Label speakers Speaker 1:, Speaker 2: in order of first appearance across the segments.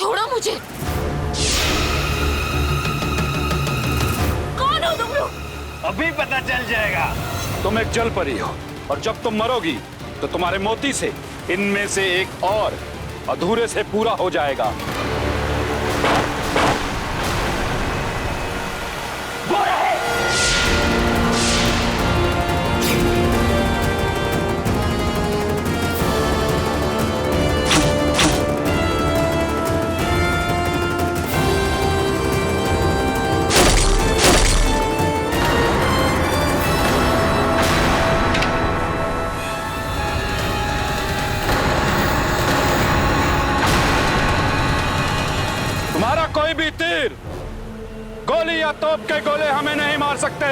Speaker 1: छोड़ो मुझे। कौन हो तुम लोग?
Speaker 2: अभी पता चल जाएगा।
Speaker 3: तुम एक जल परी हो और जब तुम मरोगी तो तुम्हारे मोती से इनमें से एक और अधूरे से पूरा हो जाएगा। तुम्हारा कोई भी तीर, गोली या तोप के गोले हमें नहीं मार सकते,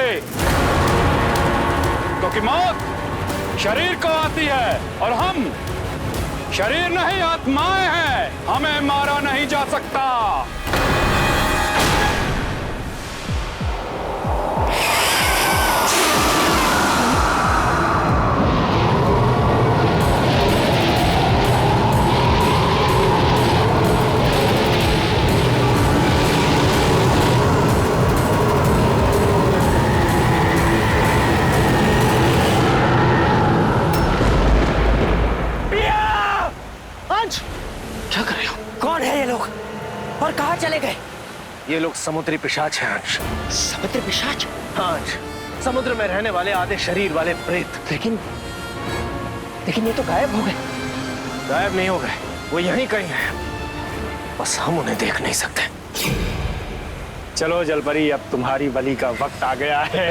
Speaker 3: क्योंकि मौत शरीर को आती है और हम शरीर नहीं आत्माएं हैं, हमें मारा नहीं जा सकता।
Speaker 4: क्या कर रहे हो? कौन है ये लोग और कहाँ चले गए? ये लोग समुद्री पिशाच हैं अंश। समुद्री पिशाच? हाँ अंश, समुद्र में रहने वाले आधे शरीर वाले प्रेत। लेकिन ये तो गायब हो गए। गायब नहीं हो गए, वो यहीं कहीं हैं, बस हम उन्हें देख नहीं सकते। चलो जलपरी, अब तुम्हारी बलि का वक्त आ गया है।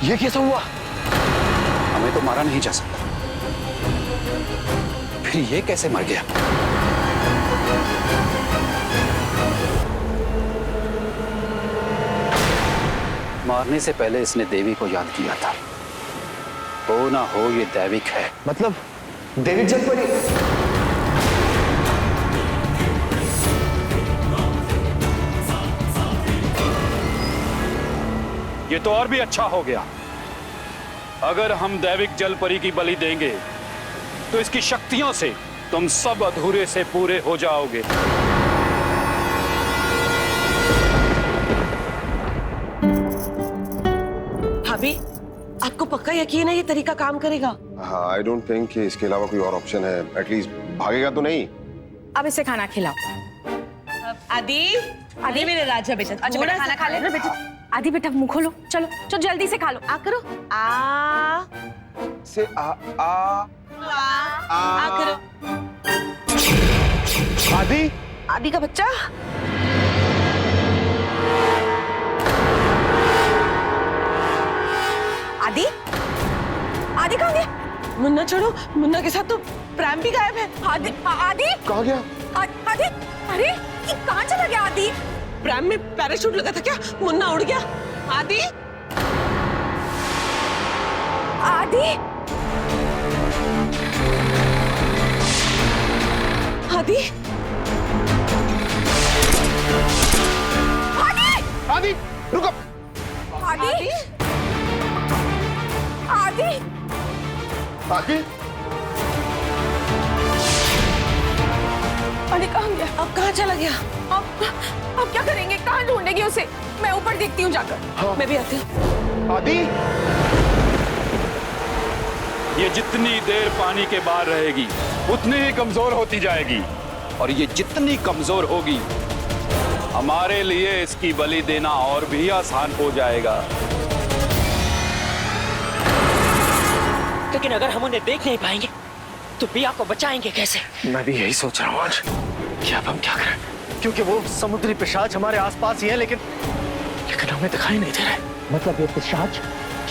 Speaker 4: ये कैसा हुआ?
Speaker 3: हमें तो मारा नहीं जा सकता, फिर ये कैसे मर गया? मारने से पहले इसने देवी को याद किया था। हो ना हो ये दैविक है।
Speaker 4: मतलब दैविक जलपरी?
Speaker 3: ये तो और भी अच्छा हो गया। अगर हम दैविक जल परी की बलि देंगे तो इसकी शक्तियों से तुम सब अधूरे से पूरे हो जाओगे।
Speaker 1: भाभी, आपको पक्का यकीन है ये तरीका काम करेगा?
Speaker 5: हाँ, आई डोंट थिंक कि इसके अलावा कोई और ऑप्शन है। एटलीस्ट भागेगा तो नहीं।
Speaker 6: अब इसे खाना खिलाओ।
Speaker 1: आदि, आदि मेरे राजा बेटा,
Speaker 6: अच्छा बेटा खाना खा ले बेटा। आदि बेटा मुंह खोलो, चलो चलो जल्दी से खा लो।
Speaker 1: आ करो, आ
Speaker 5: से
Speaker 1: आ करो।
Speaker 5: आदि,
Speaker 1: आदि का बच्चा।
Speaker 6: आदि आदि कहाँ गया?
Speaker 1: मुन्ना छोड़ो, मुन्ना के साथ तो प्रेम भी गायब है।
Speaker 6: आदि आदि
Speaker 5: कहाँ गया?
Speaker 6: आदि, अरे ये कहाँ चला गया आदि?
Speaker 1: प्रेम में पैराशूट लगा था क्या? मुन्ना उड़ गया। आदि,
Speaker 6: आदि,
Speaker 1: आदि,
Speaker 6: आदि,
Speaker 5: आदि, रुको।
Speaker 6: आदि, आदि,
Speaker 5: आदि,
Speaker 6: अरे कहाँ गया?
Speaker 1: अब कहाँ चला गया?
Speaker 6: अब क्या करेंगे? कहाँ ढूंढेंगे उसे? मैं ऊपर देखती हूँ जाकर।
Speaker 5: हाँ।
Speaker 1: मैं भी आती हूँ।
Speaker 5: आदि,
Speaker 3: ये जितनी देर पानी के बाहर रहेगी उतनी ही कमजोर होती जाएगी, और ये जितनी कमजोर होगी हमारे लिए इसकी बलि देना और भी आसान हो जाएगा।
Speaker 4: लेकिन अगर हम उन्हें देख नहीं पाएंगे तो पिया को बचाएंगे कैसे? मैं भी यही सोच रहा हूँ आज कि अब हम क्या करें, क्योंकि वो समुद्री पिशाच हमारे आसपास ही है, लेकिन हमें दिखाई नहीं दे रहे। मतलब ये पिशाच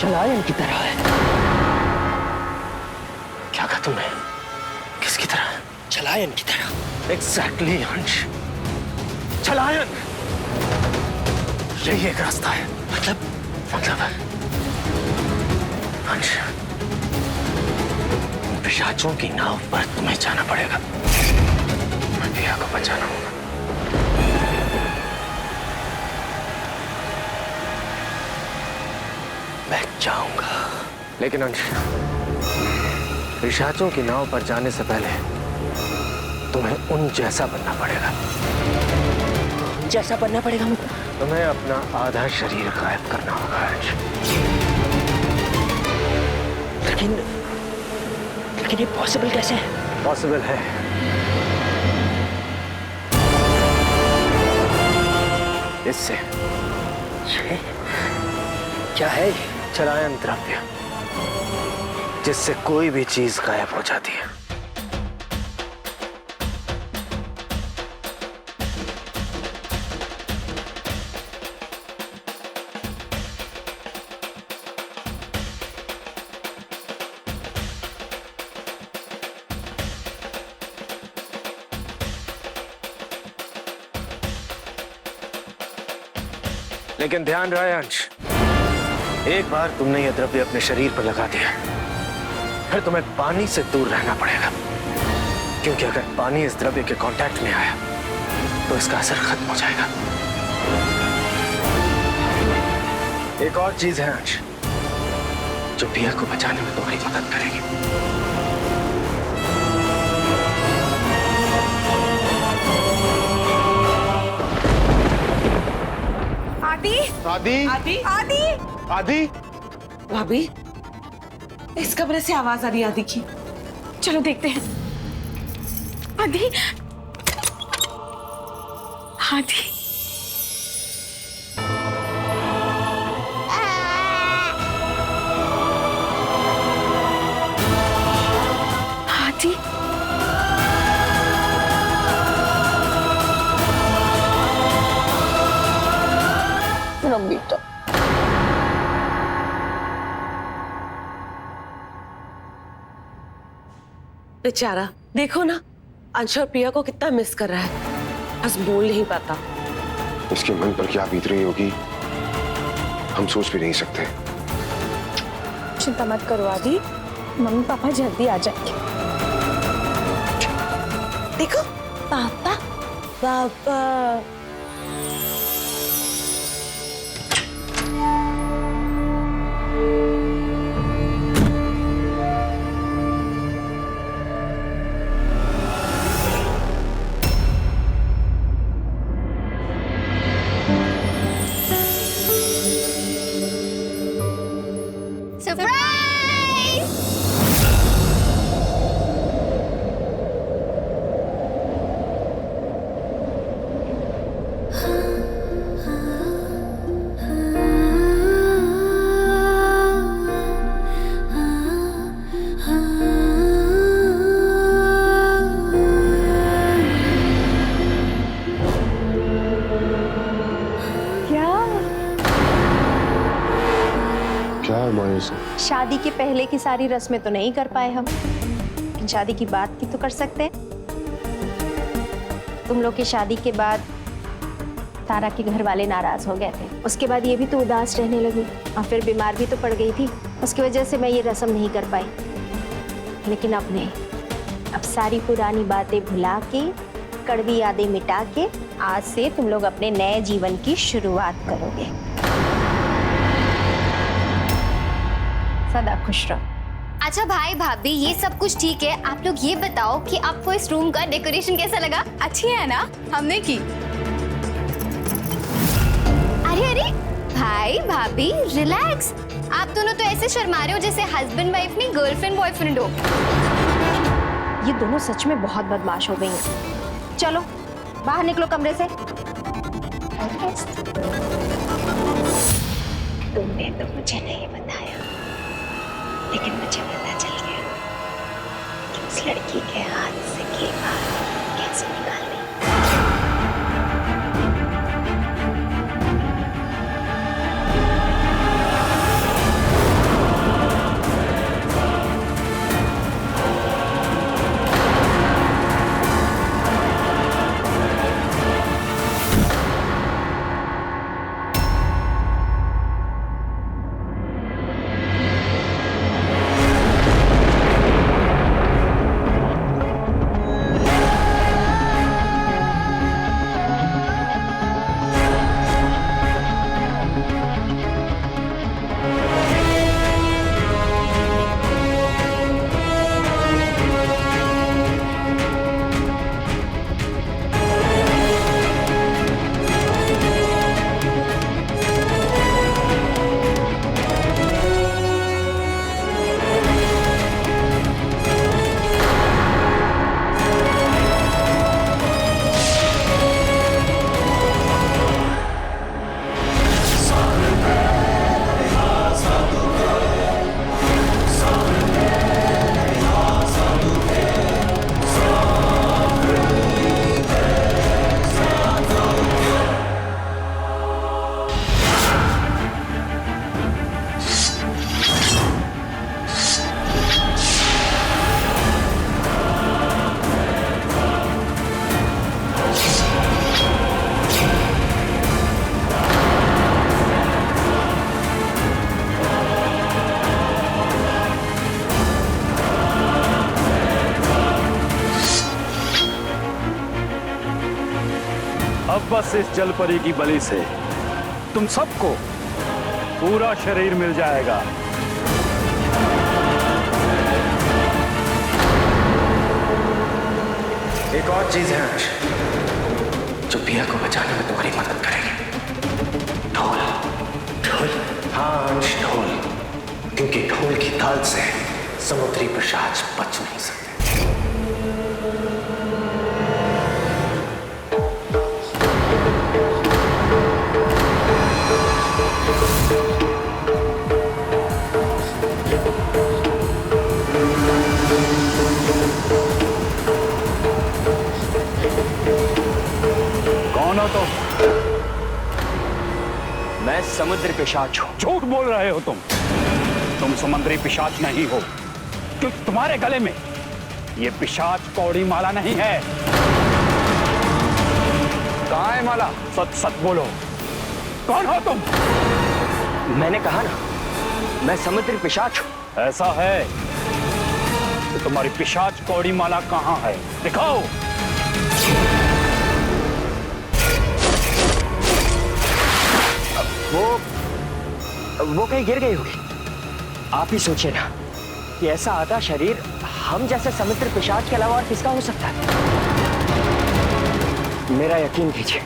Speaker 4: चलायन की तरह है। क्या कहा तुमने? किसकी तरह? चलायन की तरह। एग्जैक्टली अंश, चलायन। यही एक रास्ता है। मतलब अंश, पिशाचों की नाव पर तुम्हें जाना पड़ेगा। प्रिया को बचाना होगा। मैं जाऊंगा, लेकिन अंश, पिशाचों की नाव पर जाने से पहले तुम्हें उन जैसा बनना पड़ेगा।
Speaker 1: जैसा बनना पड़ेगा मुझे।
Speaker 4: तुम्हें अपना आधा शरीर गायब करना होगा अंश।
Speaker 1: लेकिन ये पॉसिबल कैसे है?
Speaker 4: पॉसिबल है। इससे
Speaker 1: क्या है?
Speaker 4: चलायन द्रव्य, जिससे कोई भी चीज गायब हो जाती है। लेकिन ध्यान रहे अंश, एक बार तुमने यह द्रव्य अपने शरीर पर लगा दिया, फिर तुम्हें पानी से दूर रहना पड़ेगा, क्योंकि अगर पानी इस द्रव्य के कांटेक्ट में आया तो इसका असर खत्म हो जाएगा। एक और चीज है अंश, जो पिया को बचाने में तुम्हारी मदद करेगी।
Speaker 6: आदि,
Speaker 5: आदि,
Speaker 1: आदि,
Speaker 6: आदि,
Speaker 5: आदि,
Speaker 1: भाभी, इस कमरे से आवाज आ रही है आदि की।
Speaker 6: चलो देखते हैं। आदि, आदि, आदि,
Speaker 1: नमिता, बेचारा, देखो ना अंश और प्रिया को कितना मिस कर रहा है, बस बोल नहीं पाता।
Speaker 5: इसके मन पर क्या बीत रही होगी हम सोच भी नहीं सकते।
Speaker 6: चिंता मत करो आदि, मम्मी पापा जल्दी आ जाएंगे।
Speaker 1: देखो पापा, पापा।
Speaker 5: क्या है मायूस?
Speaker 7: शादी के पहले की सारी रस्में तो नहीं कर पाए हम, लेकिन शादी की बात की तो कर सकते हैं। तुम लोग की शादी के बाद तारा के घर वाले नाराज हो गए थे, उसके बाद ये भी तो उदास रहने लगी और फिर बीमार भी तो पड़ गई थी, उसकी वजह से मैं ये रस्म नहीं कर पाई। लेकिन अब नहीं, अब सारी पुरानी बातें भुला के, कड़वी यादें मिटा के आज से तुम लोग अपने नए जीवन की शुरुआत करोगे। सदा खुश रहो।
Speaker 8: अच्छा भाई भाभी ये सब कुछ ठीक है, आप लोग ये बताओ कि आपको इस रूम का डेकोरेशन कैसा लगा?
Speaker 6: अच्छी है ना, हमने की।
Speaker 8: अरे अरे भाई भाभी रिलैक्स, आप दोनों तो ऐसे शर्मा रहे हो जैसे हस्बैंड वाइफ नहीं गर्लफ्रेंड बॉयफ्रेंड हो।
Speaker 7: ये दोनों सच में बहुत बदमाश हो गई हैं। चलो बाहर निकलो कमरे से। तुमने तो मुझे नहीं बताया, लेकिन मुझे पता चल गया कि उस लड़की के हाथ से की बात कैसे निकालनी।
Speaker 3: बस इस जलपरी की बलि से तुम सबको पूरा शरीर मिल जाएगा।
Speaker 4: एक और चीज है अंश जो पिया को बचाने में तुम्हारी मदद करेगी। ढोल। ढोल? हाँ अंश, ढोल। क्योंकि ढोल की ताल से समुद्री पिशाच बच नहीं सकते।
Speaker 3: कौन हो तुम?
Speaker 4: मैं समुद्री पिशाच हूं।
Speaker 3: झूठ बोल रहे हो तुम समुद्री पिशाच नहीं हो, क्योंकि तुम्हारे गले में ये पिशाच कौड़ी माला नहीं है। कहाँ है माला? सच सच बोलो, कौन हो तुम?
Speaker 4: मैंने कहा ना, मैं समुद्री पिशाच हूं।
Speaker 3: ऐसा है तो तुम्हारी पिशाच कौड़ी माला कहाँ है? दिखाओ।
Speaker 4: वो कहीं गिर गई होगी। आप ही सोचिए ना कि ऐसा आधा शरीर हम जैसे समुद्र पिशाच के अलावा और किसका हो सकता है? मेरा यकीन कीजिए,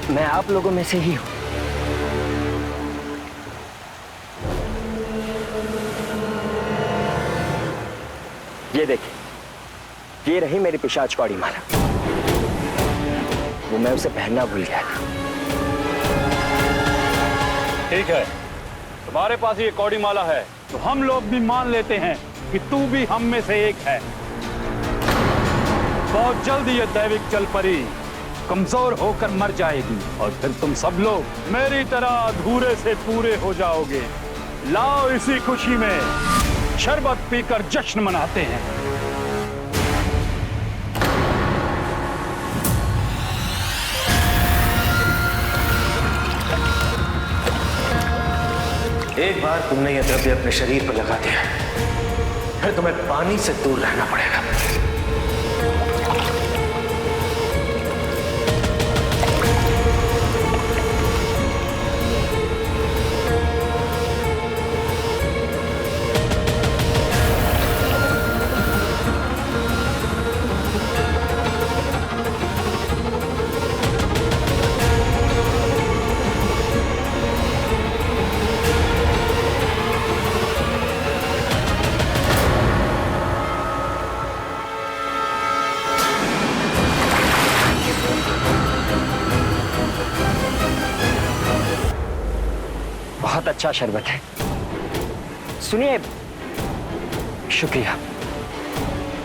Speaker 4: मैं आप लोगों में से ही हूं। ये देखिए, ये रही मेरी पिशाच कौड़ी माला। वो मैं उसे पहनना भूल गया था।
Speaker 3: ठीक है, तुम्हारे पास ये कौड़ी माला है तो हम लोग भी मान लेते हैं कि तू भी हम में से एक है। बहुत जल्द ये दैविक जलपरी कमजोर होकर मर जाएगी और फिर तुम सब लोग मेरी तरह अधूरे से पूरे हो जाओगे। लाओ, इसी खुशी में शरबत पीकर जश्न मनाते हैं।
Speaker 4: एक बार तुमने यह द्रव्य अपने शरीर पर लगा दिया, फिर तुम्हें पानी से दूर रहना पड़ेगा। बहुत अच्छा शरबत है। सुनिए, शुक्रिया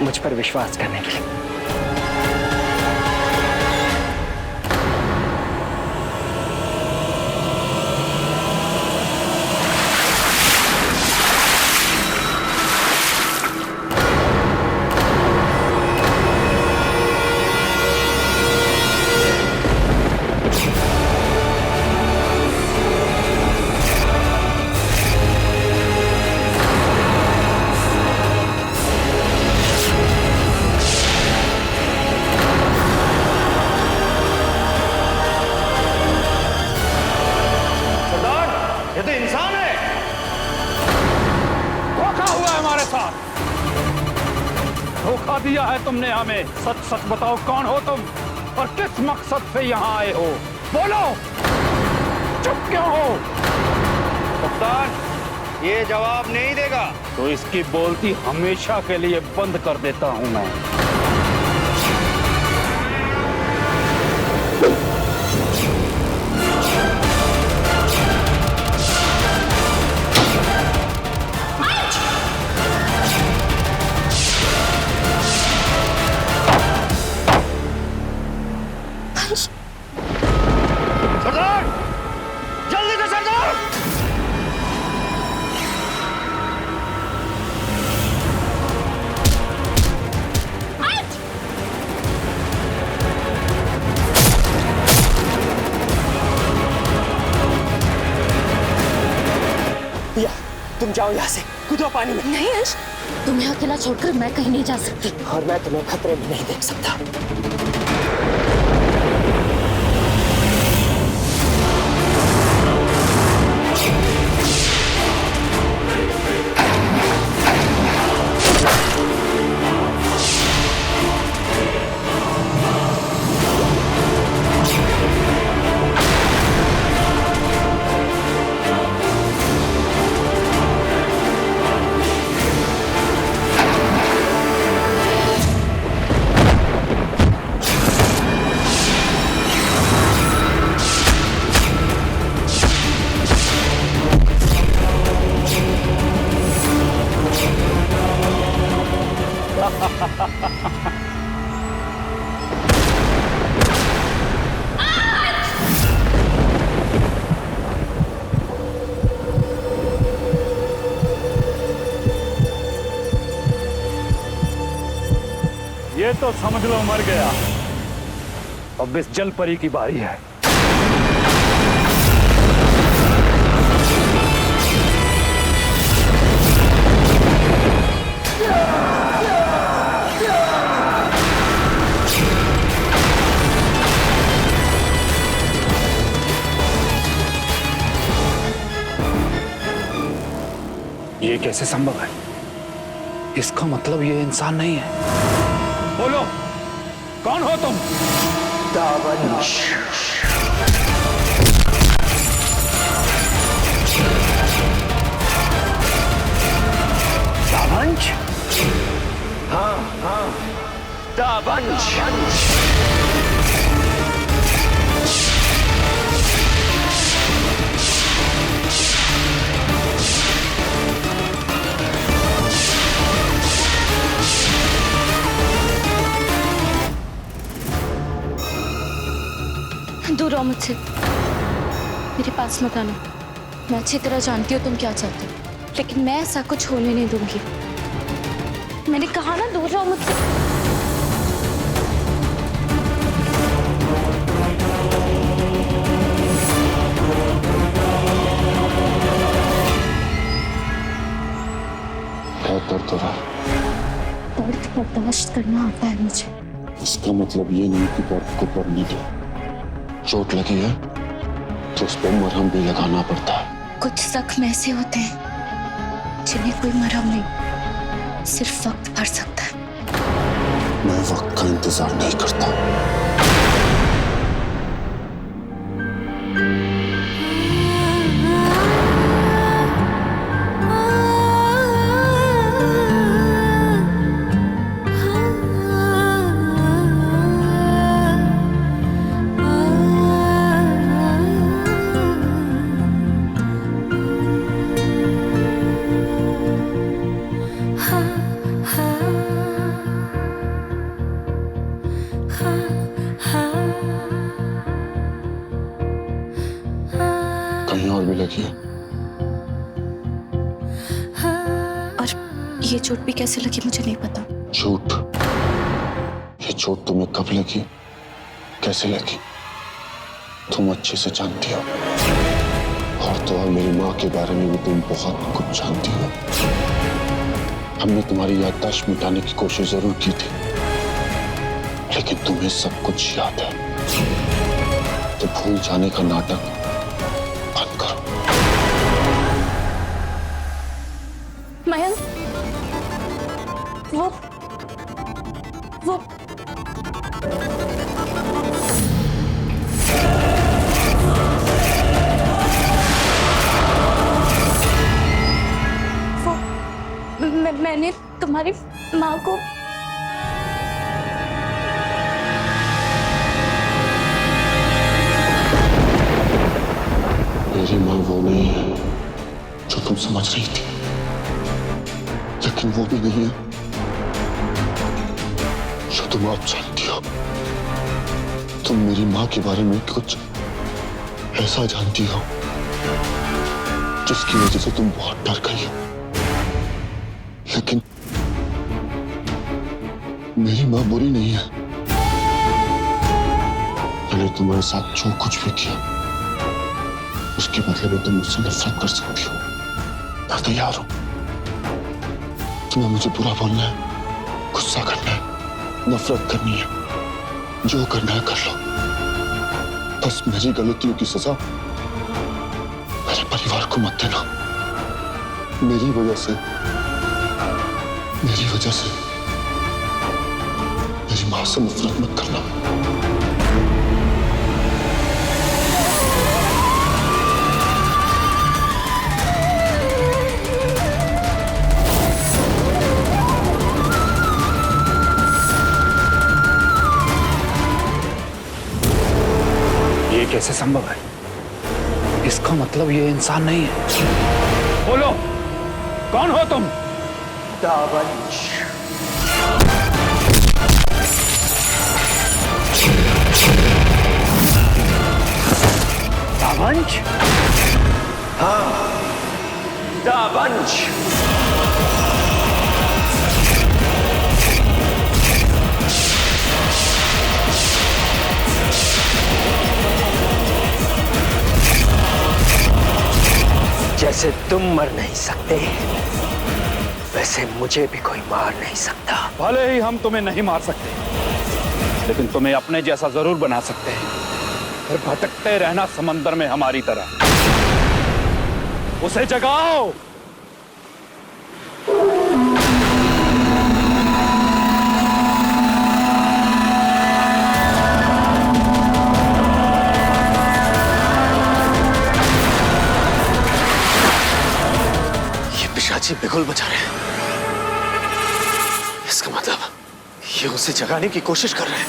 Speaker 4: मुझ पर विश्वास करने के लिए।
Speaker 2: ये तो इंसान है।
Speaker 3: धोखा हुआ है हमारे साथ, धोखा दिया है तुमने हमें। सच सच बताओ, कौन हो तुम और किस मकसद से यहाँ आए हो? बोलो, चुप क्यों हो?
Speaker 2: कप्तान, ये जवाब नहीं देगा
Speaker 3: तो इसकी बोलती हमेशा के लिए बंद कर देता हूं मैं।
Speaker 2: सरदार, जल्दी से सरदार।
Speaker 4: या, तुम जाओ यहाँ से, कूदो पानी में।
Speaker 6: नहीं अंश, तुम्हें अकेला छोड़कर मैं कहीं नहीं जा सकती।
Speaker 4: और मैं तुम्हें खतरे में नहीं देख सकता।
Speaker 3: ये तो समझ लो मर गया। अब इस जल परी की बारी है। ये कैसे संभव है? इसका मतलब ये इंसान नहीं है। बोलो, कौन हो तुम? दावंश। दावंश? हाँ हाँ, दावंश।
Speaker 9: दूर रहो मुझसे, मेरे पास मत आना। मैं अच्छी तरह जानती हूँ तुम क्या चाहते हो, लेकिन मैं ऐसा कुछ होने नहीं दूंगी। मैंने कहा ना, दूर रहो मुझसे।
Speaker 5: बहुत दर्द हो रहा है।
Speaker 9: दर्द बर्दाश्त करना आता है मुझे।
Speaker 5: इसका मतलब ये नहीं कि दर्द को बढ़ने दो। चोट लगी है तो उस पर मरहम भी लगाना पड़ता है।
Speaker 9: कुछ जख्म ऐसे होते हैं जिन्हें कोई मरहम नहीं, सिर्फ वक्त भर सकता है।
Speaker 5: मैं वक्त का इंतजार नहीं करता। कहीं और भी लगी है?
Speaker 9: और ये चोट भी कैसे लगी मुझे नहीं पता।
Speaker 5: चोट? ये चोट तुम्हें कब लगी, कैसे लगी, तुम अच्छे से जानती हो। और तो और मेरी माँ के बारे में भी तुम बहुत कुछ जानती हो। हमने तुम्हारी याददाश्त मिटाने की कोशिश जरूर की थी, लेकिन तुम्हें सब कुछ याद है। तो भूल जाने का नाटक बंद करो।
Speaker 9: मयंक, वो मैंने तुम्हारी माँ को
Speaker 5: मेरी माँ वो नहीं है जो तुम समझ रही थी, लेकिन वो भी नहीं है जो तुम आप जानती हो। तुम मेरी माँ के बारे में कुछ ऐसा जानती हो जिसकी वजह से तुम बहुत डर गई हो। लेकिन मेरी माँ बुरी नहीं है। मैंने तुम्हारे साथ जो कुछ भी किया उसके बदले में तुम मुझसे नफरत कर सकती हो। मैं तैयार हूं। तुम्हें मुझे बुरा बोलना है, गुस्सा करना है, नफरत करनी है, जो करना है कर लो। बस मेरी गलतियों की सजा मेरे परिवार को मत देना। मेरी वजह से मेरी मां से नफरत मत करना।
Speaker 3: ये कैसे संभव है? इसका मतलब ये इंसान नहीं है। बोलो, कौन हो तुम?
Speaker 4: दावंश। दावंश? हाँ, दावंश। जैसे तुम मर नहीं सकते, वैसे मुझे भी कोई मार नहीं सकता।
Speaker 3: भले ही हम तुम्हें नहीं मार सकते, लेकिन तुम्हें अपने जैसा जरूर बना सकते हैं, फिर भटकते रहना समंदर में हमारी तरह। उसे जगाओ।
Speaker 4: पिशाची बिगुल बजा रहे हैं। इसका मतलब ये उसे जगाने की कोशिश कर रहे हैं।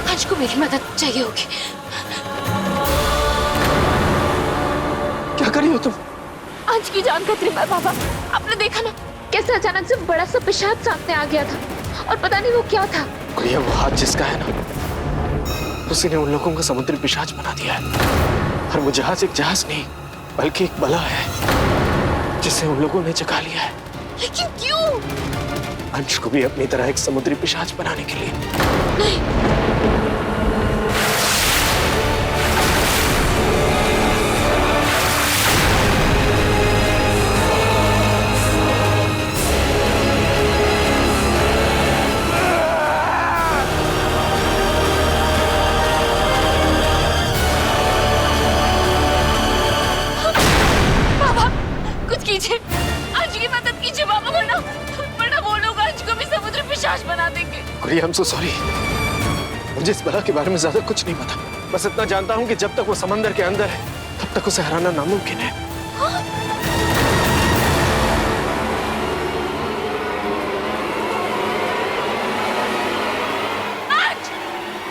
Speaker 9: आज को मेरी मदद चाहिए होगी।
Speaker 4: क्या कर रही हो तुम?
Speaker 9: आज की जान खतरे में बाबा। आपने देखा ना कैसे अचानक से बड़ा सा पेशाब सामने आ गया था और पता नहीं वो क्या था।
Speaker 4: गुड़िया, वो हाथ जिसका है ना, उसी ने उन लोगों को समुद्री पिशाच बना दिया है। और वो जहाज एक जहाज नहीं, बल्कि एक बला है जिसे उन लोगों ने जगा लिया है।
Speaker 9: लेकिन क्यों?
Speaker 4: अंश को भी अपनी तरह एक समुद्री पिशाच बनाने के लिए।
Speaker 9: नहीं,
Speaker 4: गुड़िया, I'm so sorry। मुझे इस बला के बारे में ज्यादा कुछ नहीं पता। बस इतना जानता हूँ कि जब तक वो समंदर के अंदर है, तब तक उसे हराना नामुमकिन है।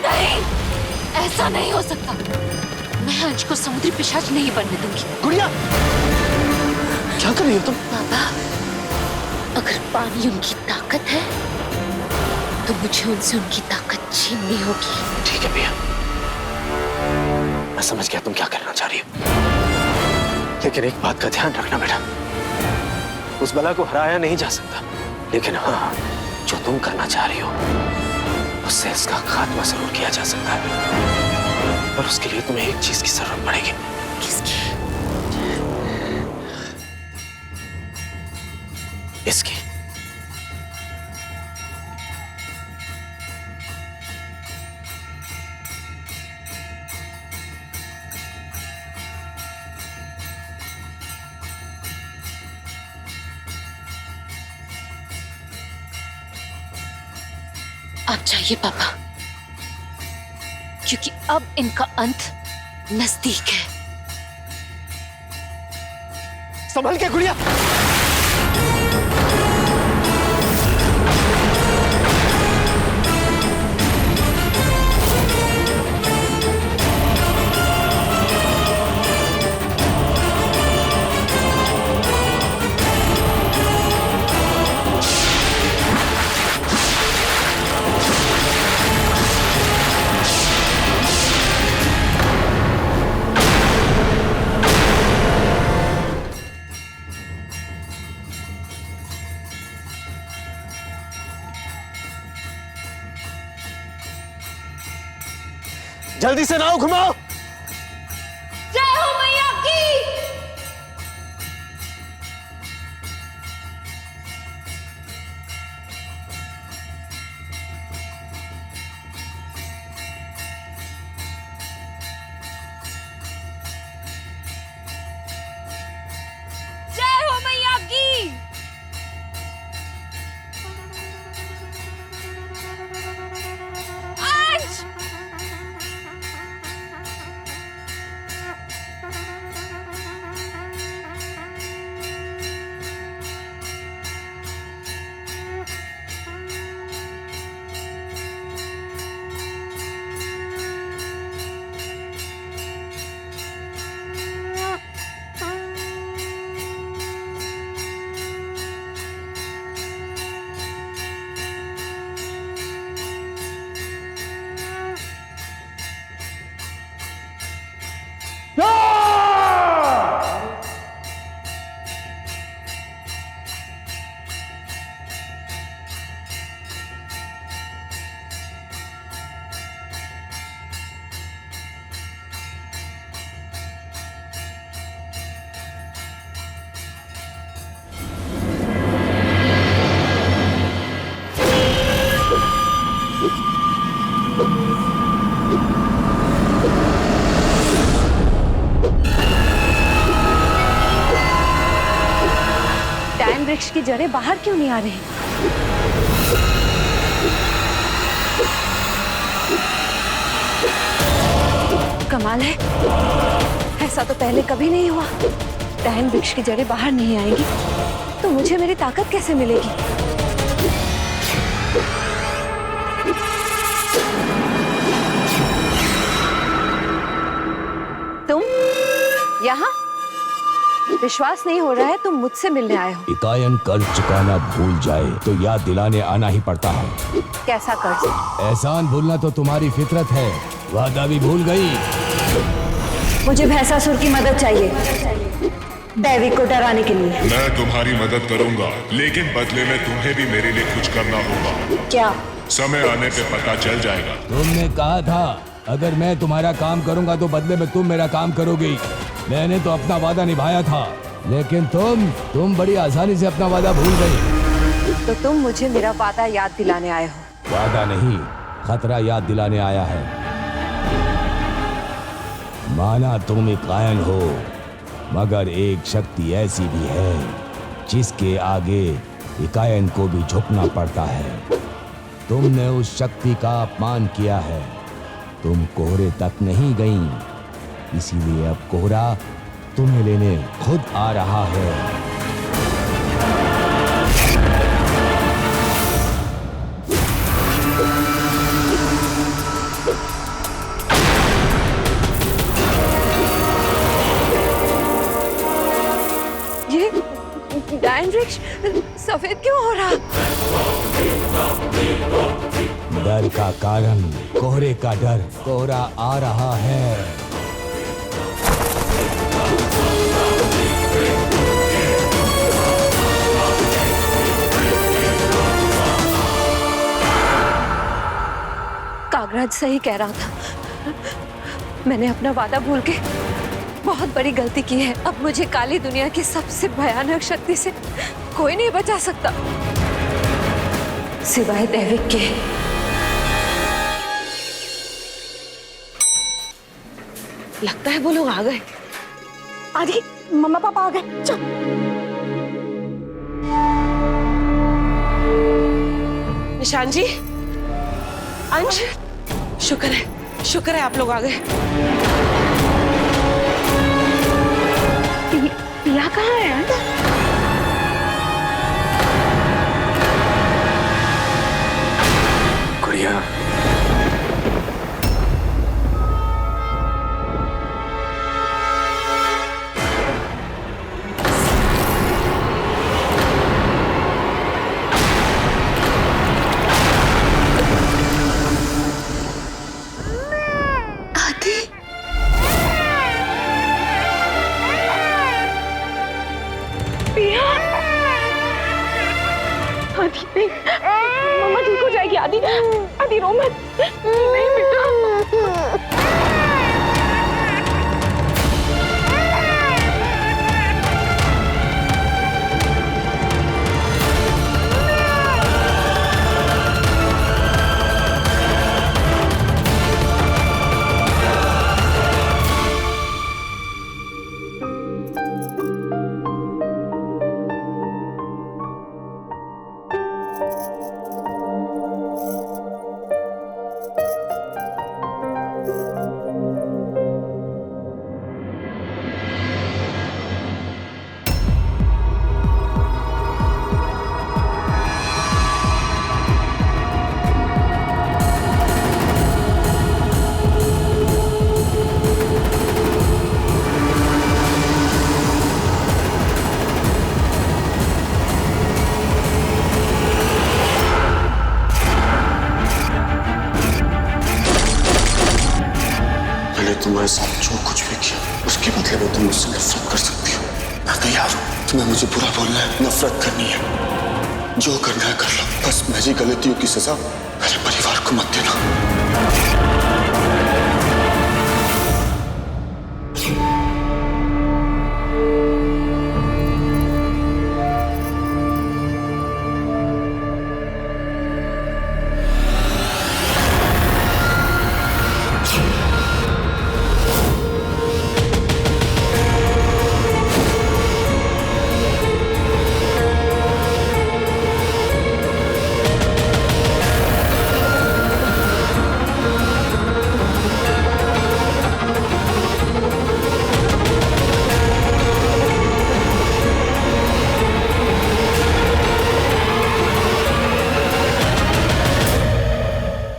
Speaker 9: नहीं, ऐसा नहीं हो सकता। मैं अंश को समुद्री पिशाच नहीं बनने दूंगी।
Speaker 4: गुड़िया, क्या कर रही हो तुम?
Speaker 9: बाबा, अगर पानी उनकी ताकत है तो मुझे उनसे उनकी ताकत छीननी होगी।
Speaker 4: ठीक है भैया, मैं समझ गया तुम क्या करना चाह रही हो। लेकिन एक बात का ध्यान रखना बेटा, उस बला को हराया नहीं जा सकता, लेकिन हाँ, जो तुम करना चाह रही हो उससे इसका खात्मा जरूर किया जा सकता है। और उसके लिए तुम्हें एक चीज की जरूरत पड़ेगी।
Speaker 9: किसकी?
Speaker 4: इसकी।
Speaker 9: आप चाहिए पापा, क्योंकि अब इनका अंत नजदीक है।
Speaker 4: संभल के गुड़िया। जल्दी से नाव घुमाओ।
Speaker 9: जय हो मैया की। जय हो मैया की।
Speaker 7: डैन वृक्ष की जड़ें बाहर क्यों नहीं आ रही? कमाल है, ऐसा तो पहले कभी नहीं हुआ। डैन वृक्ष की जड़ें बाहर नहीं आएंगी तो मुझे मेरी ताकत कैसे मिलेगी? तुम यहाँ? विश्वास नहीं हो रहा है तुम मुझसे मिलने आए हो।
Speaker 10: इकायन कर्ज चुकाना भूल जाए तो याद दिलाने आना ही पड़ता है।
Speaker 7: कैसा कर्ज?
Speaker 10: एहसान भूलना तो तुम्हारी फितरत है, वादा भी भूल गई।
Speaker 7: मुझे भैंसासुर की मदद चाहिए, दैविक को डराने के लिए।
Speaker 11: मैं तुम्हारी मदद करूंगा, लेकिन बदले में तुम्हें भी मेरे लिए कुछ करना होगा।
Speaker 7: क्या?
Speaker 11: समय आने पे पता चल जाएगा।
Speaker 10: तुमने कहा था अगर मैं तुम्हारा काम करूंगा तो बदले में तुम मेरा काम करोगी। मैंने तो अपना वादा निभाया था, लेकिन तुम बड़ी आसानी से अपना वादा भूल गई।
Speaker 7: तो तुम मुझे मेरा वादा याद दिलाने आए हो?
Speaker 10: वादा नहीं, खतरा याद दिलाने आया है। माना तुम इकायन हो, मगर एक शक्ति ऐसी भी है जिसके आगे इकायन को भी झुकना पड़ता है। तुमने उस शक्ति का अपमान किया है, तुम कोहरे तक नहीं गईं, इसीलिए अब कोहरा तुम्हें लेने खुद आ रहा है।
Speaker 7: ये डैन वृक्ष सफेद क्यों हो रहा?
Speaker 10: डर का कारण कोहरे का डर। कोहरा आ रहा है।
Speaker 7: कागराज सही कह रहा था, मैंने अपना वादा भूल के बहुत बड़ी गलती की है। अब मुझे काली दुनिया की सबसे भयानक शक्ति से कोई नहीं बचा सकता सिवाय दैविक के।
Speaker 1: लगता है वो लोग आ गए।
Speaker 7: आदि, मम्मा पापा आ गए। चल।
Speaker 1: निशान जी, अंश, शुक्र है आप लोग आ गए।
Speaker 7: पिया कहाँ है?
Speaker 4: गुड़िया,
Speaker 6: मम्मा ठीक हो जाएगी। आदि, आदि रो मत। नहीं बेटा।
Speaker 5: तुम्हारे साथ जो कुछ भी किया उसके बदले में तुम मुझसे नफरत कर सकती हो। मैं तैयार हूँ। तुम्हें मुझे बुरा बोलना है, नफरत करनी है, जो करना है कर लो। बस मेरी गलतियों की सजा मेरे परिवार को मत देना।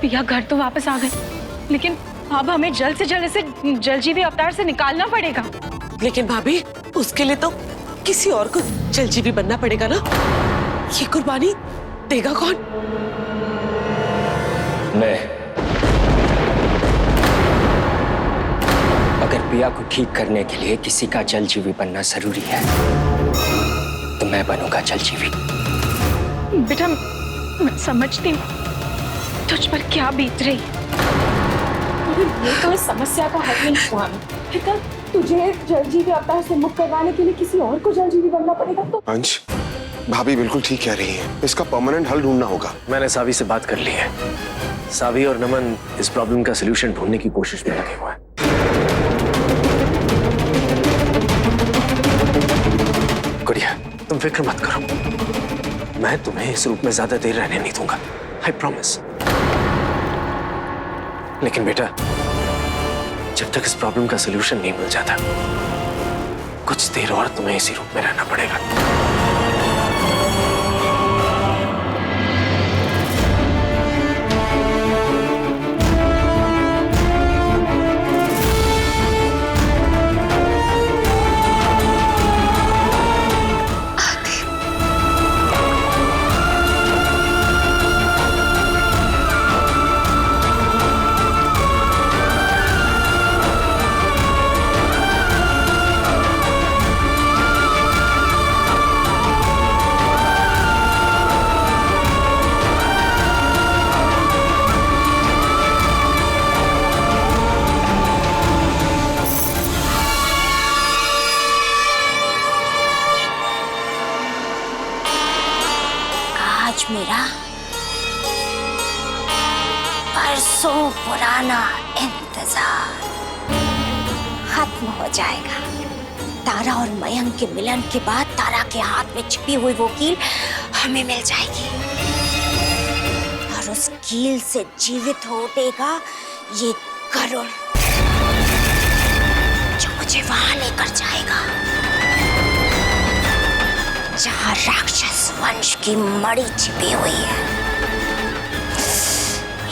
Speaker 6: पिया घर तो वापस आ गए, लेकिन अब हमें जल्द से जल्द इसे जलजीवी अवतार से निकालना पड़ेगा।
Speaker 1: लेकिन भाभी, उसके लिए तो किसी और को जलजीवी बनना पड़ेगा ना। ये कुर्बानी देगा कौन?
Speaker 12: मैं। अगर पिया को ठीक करने के लिए किसी का जलजीवी बनना जरूरी है तो मैं बनूंगा जलजीवी।
Speaker 6: बेटा, मैं समझती हूँ तुझ पर क्या बीत रही है। ये तो इस समस्या का हल नहीं हुआ। फिर तुझे जलजीवी अवतार से मुक्त करवाने के लिए किसी और को जलजीवी बनना पड़ेगा। तो
Speaker 5: अंश, भाभी बिल्कुल ठीक कह रही है, इसका परमानेंट हल ढूंढना होगा।
Speaker 4: मैंने सावी से बात कर ली है। सावी और नमन इस प्रॉब्लम का सलूशन ढूंढने की कोशिश में लगे हुए हैं। गुड़िया, तुम फिक्र मत करो, मैं तुम्हें इस रूप में ज्यादा देर रहने नहीं दूंगा, आई प्रॉमिस। लेकिन बेटा, जब तक इस प्रॉब्लम का सलूशन नहीं मिल जाता, कुछ देर और तुम्हें इसी रूप में रहना पड़ेगा।
Speaker 8: मेरा बरसों पुराना इंतजार खत्म हो जाएगा। तारा और मयंक के मिलन के बाद तारा के हाथ में छिपी हुई वो कील हमें मिल जाएगी और उस कील से जीवित हो उठेगा ये गरुड़ जो मुझे वहां लेकर जाएगा जहां राक्षस वंश की मणि छिपी हुई है।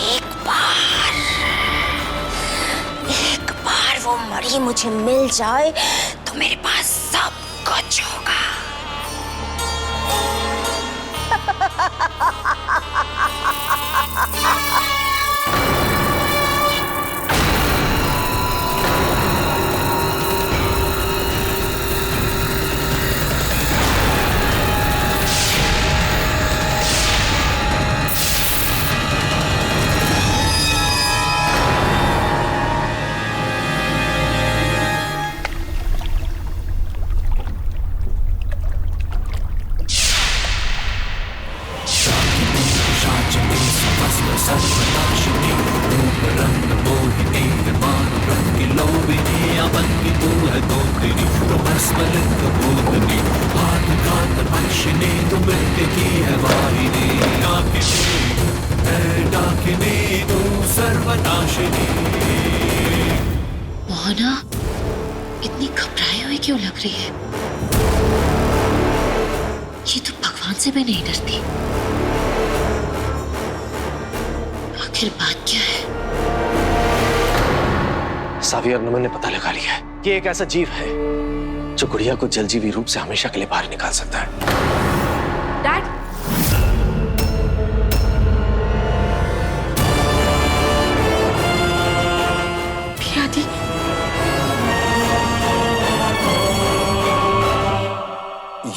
Speaker 8: एक बार वो मणि मुझे मिल जाए तो मेरे पास सब कुछ होगा।
Speaker 9: मोहना इतनी घबराई हुई क्यों लग रही है? ये तो भगवान से भी नहीं डरती। आखिर बात क्या है?
Speaker 4: सावी और नमन ने पता लगा लिया है कि एक ऐसा जीव है जो गुड़िया को जलजीवी रूप से हमेशा के लिए बाहर निकाल सकता है।
Speaker 6: डैड,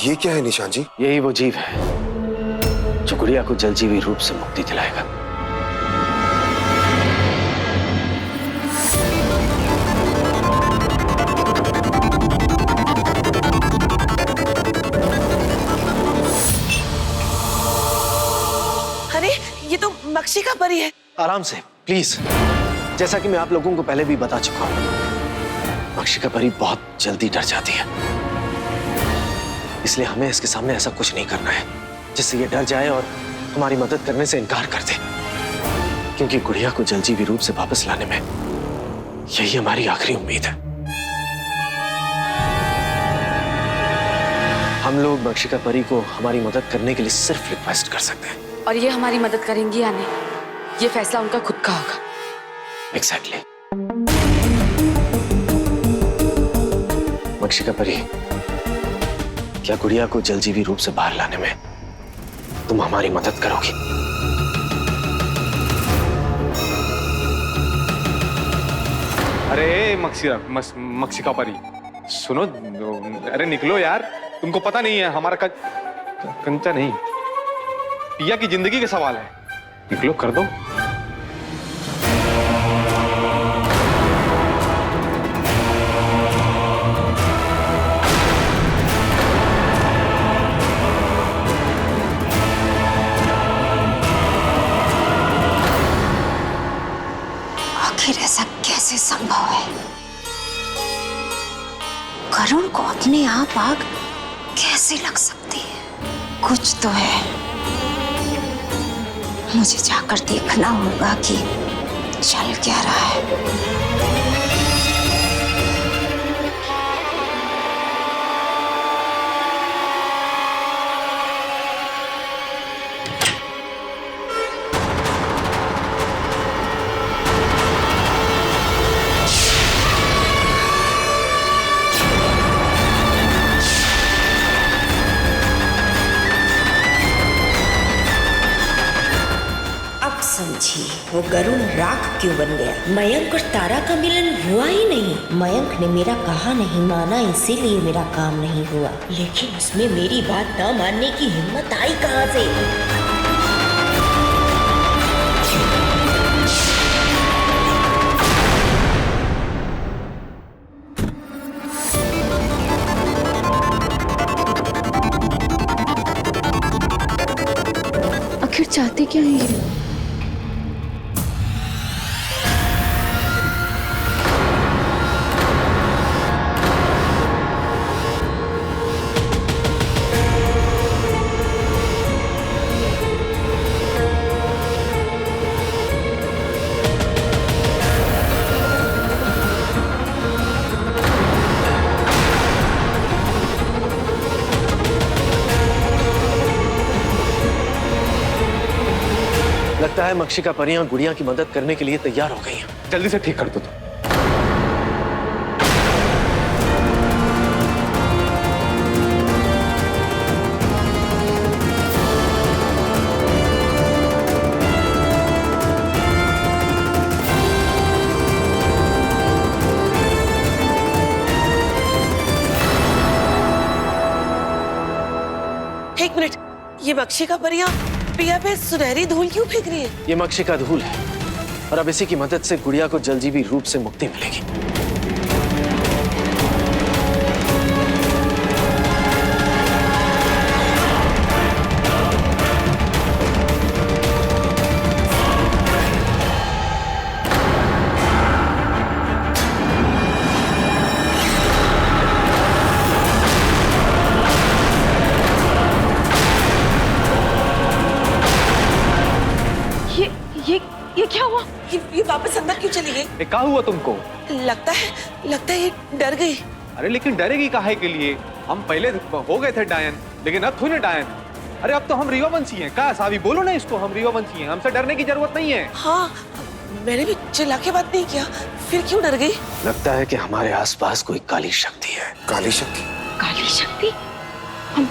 Speaker 5: ये क्या है निशान जी?
Speaker 4: यही वो जीव है जो गुड़िया को जलजीवी रूप से मुक्ति दिलाएगा।
Speaker 1: अरे ये तो मक्षी का परी है।
Speaker 4: आराम से प्लीज। जैसा कि मैं आप लोगों को पहले भी बता चुका हूं, मक्षी का परी बहुत जल्दी डर जाती है, इसलिए हमें इसके सामने ऐसा कुछ नहीं करना है जिससे ये डर जाए और हमारी मदद करने से इनकार कर दे, क्योंकि गुड़िया को जलजीवी रूप से वापस लाने में यही हमारी आखिरी उम्मीद है। हम लोग मक्षिका परी को हमारी मदद करने के लिए सिर्फ रिक्वेस्ट कर सकते हैं।
Speaker 9: और ये हमारी मदद करेंगी या नहीं?
Speaker 1: ये फैसला उनका खुद का होगा।
Speaker 4: एग्जैक्टली। मक्षिका परी, क्या गुड़िया को जलजीवी रूप से बाहर लाने में तुम हमारी मदद करोगी?
Speaker 13: अरे मक्षिका परी, सुनो, अरे निकलो यार, तुमको पता नहीं है हमारा कंचा नहीं, पिया की जिंदगी का सवाल है। निकलो, कर दो।
Speaker 8: आखिर ऐसा कैसे संभव है? करुण को अपने आप आग कैसे लग सकती है? कुछ तो है, मुझे जाकर देखना होगा कि चल क्या रहा है।
Speaker 14: समझी वो गरुण राख क्यों बन गया। मयंक और तारा का मिलन हुआ ही नहीं। मयंक ने मेरा कहा नहीं माना, इसीलिए मेरा काम नहीं हुआ। लेकिन उसमें मेरी बात ना मानने की हिम्मत आई कहाँ से?
Speaker 9: आखिर चाहते क्या है ये?
Speaker 4: लगता है मक्षिका परियां गुड़िया की मदद करने के लिए तैयार हो गई हैं।
Speaker 13: जल्दी से ठीक कर दो तुम।
Speaker 1: एक मिनट, ये मक्षिका परियां पिया पे सुनहरी धूल क्यों फेंक रही है?
Speaker 4: ये मक्षिका धूल है और अब इसी की मदद से गुड़िया को जलजीवी रूप से मुक्ति मिलेगी।
Speaker 1: ये क्या हुआ? ये वापस अंदर क्यों चली गई?
Speaker 13: क्या हुआ तुमको?
Speaker 1: लगता है ये डर गई।
Speaker 13: अरे लेकिन डरेगी काहे के लिए? हम पहले हो गए थे डायन, लेकिन अब थोड़ी डायन। अरे अब तो हम रीवावंशी हैं। कहा सावी, बोलो ना इसको, हम रीवावंशी हैं, हमसे डरने की जरूरत नहीं है।
Speaker 1: हाँ, मैंने भी चिल्ला के बात नहीं किया, फिर क्यों डर गई?
Speaker 4: लगता है कि हमारे आसपास कोई काली शक्ति है।
Speaker 5: काली शक्ति?
Speaker 6: काली शक्ति? हम